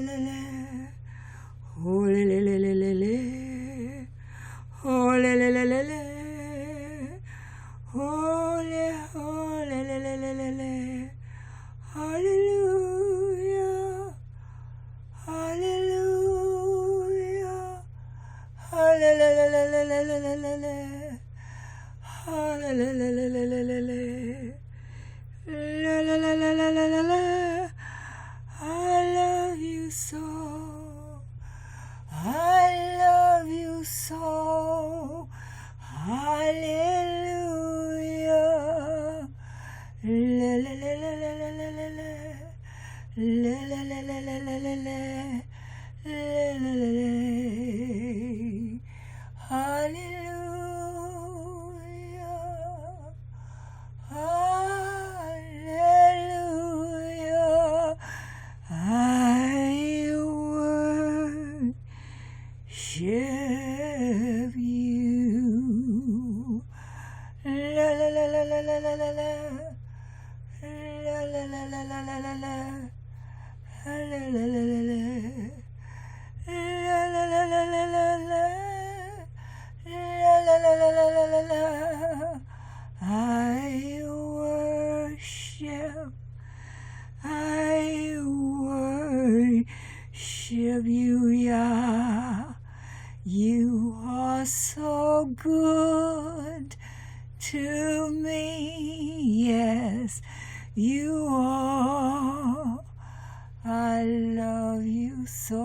la la. Oh la la la la la la. Oh la la la la la. Oh la la la la la la. Hallelujah. Hallelujah. Hallelujah. Hallelujah. La la la la la la la la. I love you so. I love you so. Hallelujah. La la la la la la la la la. La la la la la la la la. La la la la. Hallelujah. Hallelujah. I worship you. La la la la la la la la la. La la la la la la la la. La la la la la la. La la la la la la la. La la la la la la la. I worship you, Yah. You are so good to me. Yes, you are. I love you so.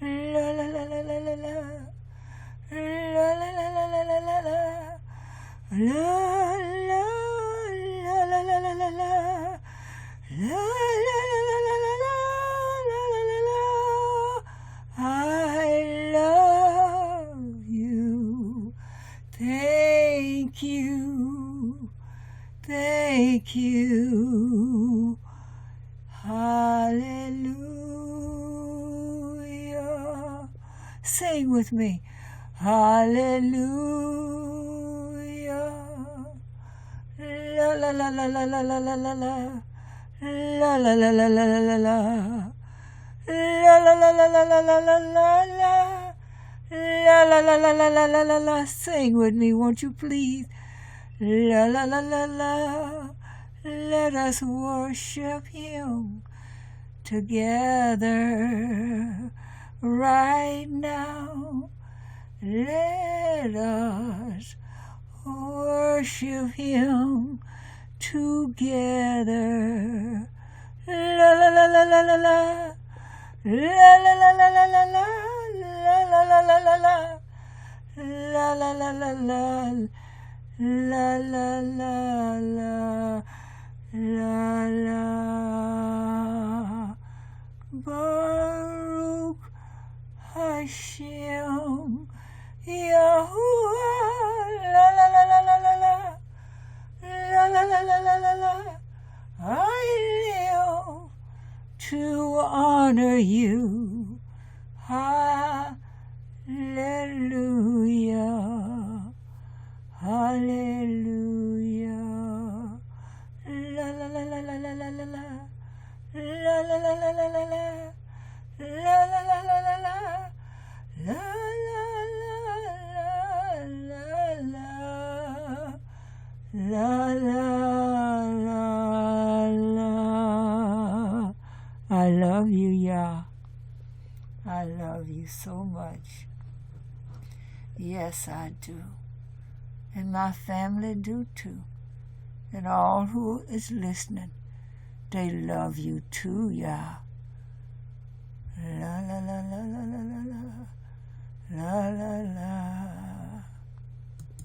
La la la la la la la. La la la la la la la la. La la la la la la la la. La la la la la la la. La la la la. I love you. Thank you. Thank you. Hallelujah. Sing with me. Hallelujah. La la la la la la la la la la. La la la la la la la la. La la la la la la la la la la. La la la la la la la la la. Sing with me, won't you please? La la la la la. Let us worship Him together right now. Let us worship Him together. La la la la la la la. La la la la la la la. La la la la la la. La la la la la. La la la la. La la. Baruch Hashem Yahuwah. La la la la la la la. La la la la la la la. I live to honor you. Hallelujah. Hallelujah. La la la la la la la la la. La la la la la la la. La la la la la la. La la la la la la. La la la la. I love you, Yah. I love you so much. Yes, I do. And my family do too. And all who is listening, they love you too, Yah. La la la la la la la la. La la la.